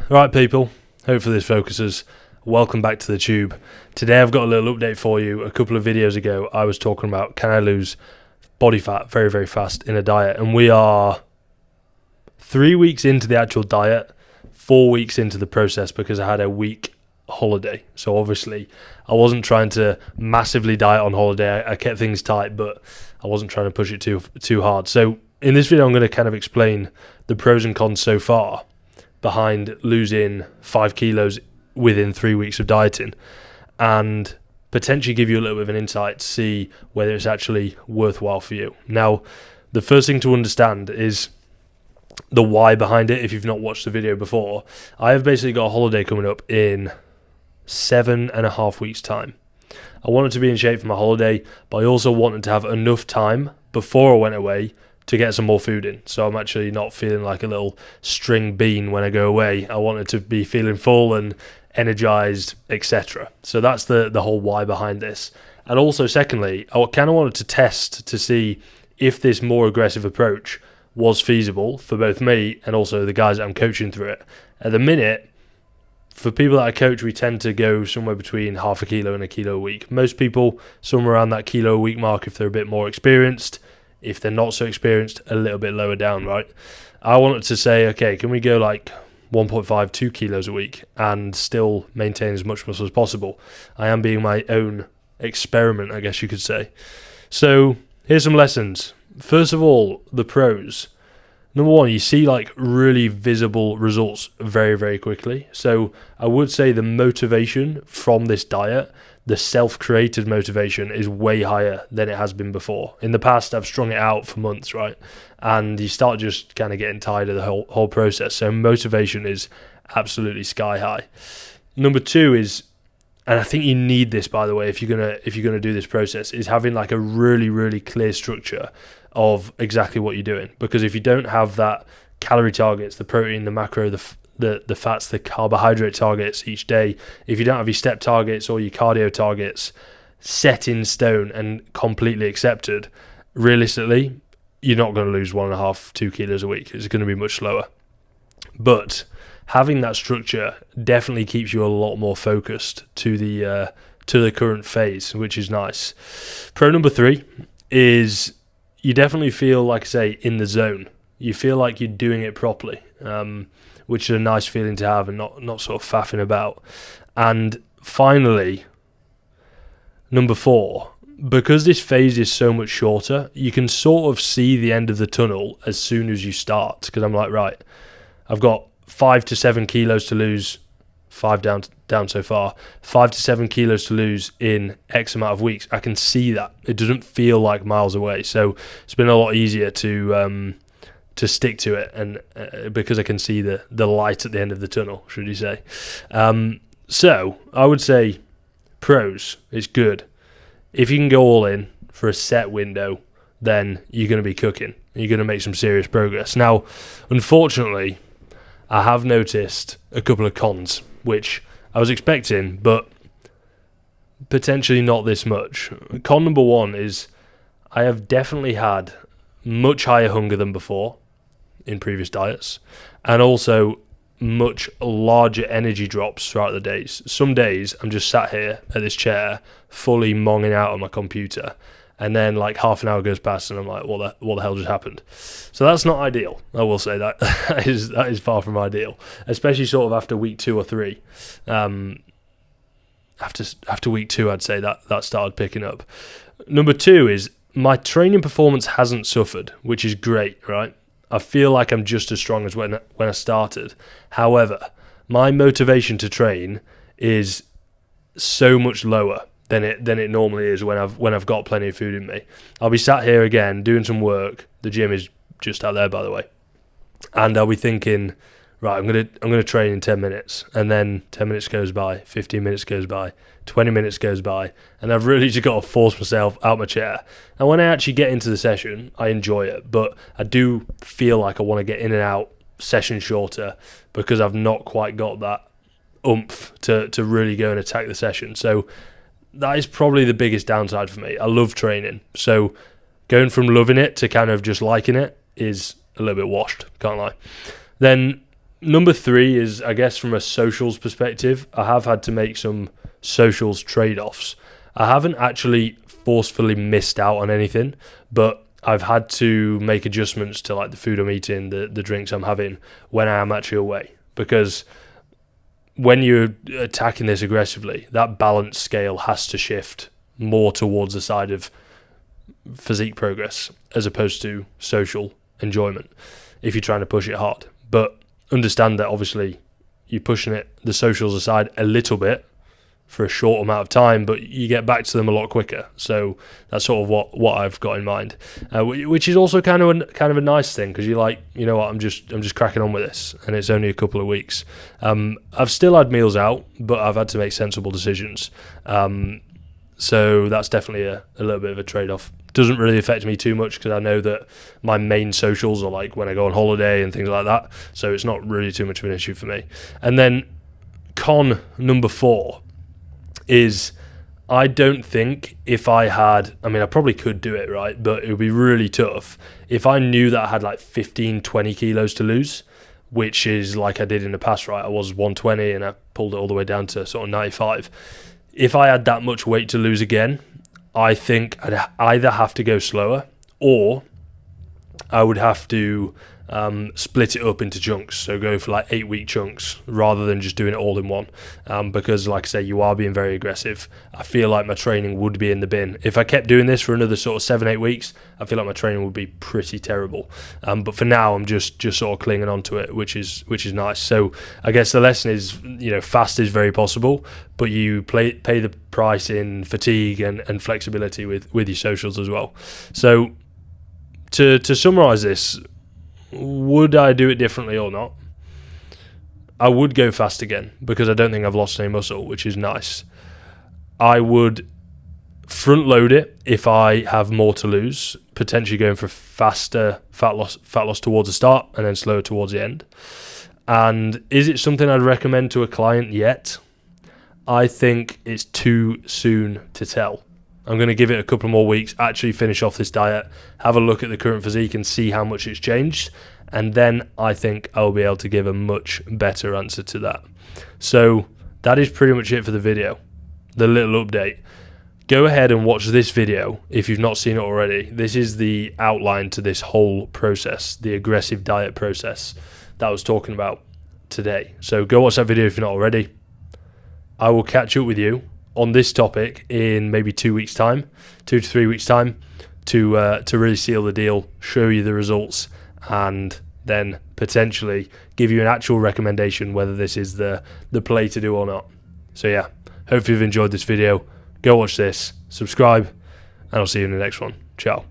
Right, people, hopefully this focuses. Welcome back to the tube. Today I've got a little update for you. A couple of videos ago I was talking about can I lose body fat very, very fast in a diet, and we are 3 weeks into the actual diet, 4 weeks into the process because I had a week holiday. So obviously I wasn't trying to massively diet on holiday. I kept things tight, but I wasn't trying to push it too hard. So in this video I'm going to kind of explain the pros and cons so far behind losing 5 kilos within 3 weeks of dieting, and potentially give you a little bit of an insight to see whether it's actually worthwhile for you. Now, the first thing to understand is the why behind it. If you've not watched the video before, I have basically got a holiday coming up in 7.5 weeks time. I wanted to be in shape for my holiday, but I also wanted to have enough time before I went away to get some more food in, so I'm actually not feeling like a little string bean when I go away. I wanted to be feeling full and energized, etc. So that's the whole why behind this. And also secondly, I kind of wanted to test to see if this more aggressive approach was feasible for both me and also the guys that I'm coaching through it. At the minute, for people that I coach, we tend to go somewhere between half a kilo and a kilo a week. Most people somewhere around that kilo a week mark if they're a bit more experienced. If they're not so experienced, a little bit lower down, right? I wanted to say, okay, can we go like 1.5, 2 kilos a week and still maintain as much muscle as possible? I am being my own experiment, I guess you could say. So here's some lessons. First of all, the pros. Number one, you see like really visible results very, very quickly. So I would say the motivation from this diet, the self-created motivation, is way higher than it has been before. In the past, I've strung it out for months, right? And you start just kind of getting tired of the whole process. So motivation is absolutely sky high. Number two is, and I think you need this, by the way, if you're gonna do this process, is having like a really, really clear structure of exactly what you're doing. Because if you don't have that calorie targets, the protein, the macro, the fats, the carbohydrate targets each day, if you don't have your step targets or your cardio targets set in stone and completely accepted, realistically, you're not going to lose 1.5, 2 kilos a week. It's going to be much slower. But having that structure definitely keeps you a lot more focused to the current phase, which is nice. Pro number 3 is you definitely feel, like I say, in the zone. You feel like you're doing it properly, which is a nice feeling to have and not sort of faffing about. And finally, number 4, because this phase is so much shorter, you can sort of see the end of the tunnel as soon as you start. Because I'm like, right, I've got 5 to 7 kilos to lose, 5 down so far, 5 to 7 kilos to lose in X amount of weeks. I can see that. It doesn't feel like miles away. So it's been a lot easier to stick to it, and because I can see the light at the end of the tunnel, should you say. So I would say pros, it's good. If you can go all in for a set window, then you're going to be cooking. You're going to make some serious progress. Now, unfortunately, I have noticed a couple of cons, which I was expecting, but potentially not this much. Con number 1 is I have definitely had much higher hunger than before in previous diets, and also much larger energy drops throughout the days. Some days I'm just sat here at this chair fully monging out on my computer, and then like half an hour goes past and I'm like, what the hell just happened? So that's not ideal. I will say that that is far from ideal, especially sort of after week 2 or 3. After week 2, I'd say that started picking up. Number 2 is my training performance hasn't suffered, which is great, right? I feel like I'm just as strong as when I started. However, my motivation to train is so much lower than it normally is when I've got plenty of food in me. I'll be sat here again doing some work. The gym is just out there, by the way, and I'll be thinking, right, I'm gonna train in 10 minutes, and then 10 minutes goes by, 15 minutes goes by, 20 minutes goes by, and I've really just got to force myself out my chair. And when I actually get into the session, I enjoy it, but I do feel like I want to get in and out session shorter because I've not quite got that oomph to really go and attack the session. So that is probably the biggest downside for me. I love training, so going from loving it to kind of just liking it is a little bit washed, can't lie. Then number 3 is, I guess, from a socials perspective, I have had to make some socials trade-offs. I haven't actually forcefully missed out on anything, but I've had to make adjustments to like the food I'm eating, the drinks I'm having when I am actually away. Because when you're attacking this aggressively, that balance scale has to shift more towards the side of physique progress as opposed to social enjoyment if you're trying to push it hard. But understand that obviously you're pushing the socials aside a little bit for a short amount of time, but you get back to them a lot quicker. So that's sort of what I've got in mind, which is also kind of a nice thing, because you're like, you know what, I'm just cracking on with this, and it's only a couple of weeks. I've still had meals out, but I've had to make sensible decisions. So that's definitely a little bit of a trade-off. Doesn't really affect me too much because I know that my main socials are like when I go on holiday and things like that. So it's not really too much of an issue for me. And then con number 4 is, I don't think if I probably could do it, right? But it would be really tough if I knew that I had like 15, 20 kilos to lose, which is like I did in the past, right? I was 120 and I pulled it all the way down to sort of 95. If I had that much weight to lose again, I think I'd either have to go slower, or I would have to split it up into chunks. So go for like 8-week chunks rather than just doing it all in one. Because like I say, you are being very aggressive. I feel like my training would be in the bin. If I kept doing this for another sort of 7-8 weeks, I feel like my training would be pretty terrible. But for now, I'm just sort of clinging on to it, which is nice. So I guess the lesson is, fast is very possible, but you pay the price in fatigue and flexibility with your socials as well. So to summarize this, would I do it differently or not? I would go fast again because I don't think I've lost any muscle, which is nice. I would front load it if I have more to lose, potentially going for faster fat loss towards the start and then slower towards the end. And is it something I'd recommend to a client yet? I think it's too soon to tell. I'm going to give it a couple more weeks, actually finish off this diet, have a look at the current physique and see how much it's changed. And then I think I'll be able to give a much better answer to that. So that is pretty much it for the video, the little update. Go ahead and watch this video if you've not seen it already. This is the outline to this whole process, the aggressive diet process that I was talking about today. So go watch that video if you're not already. I will catch up with you on this topic in maybe 2 weeks' time, 2 to 3 weeks' time, to really seal the deal, show you the results, and then potentially give you an actual recommendation whether this is the play to do or not. So yeah, hopefully you've enjoyed this video. Go watch this, subscribe, and I'll see you in the next one. Ciao.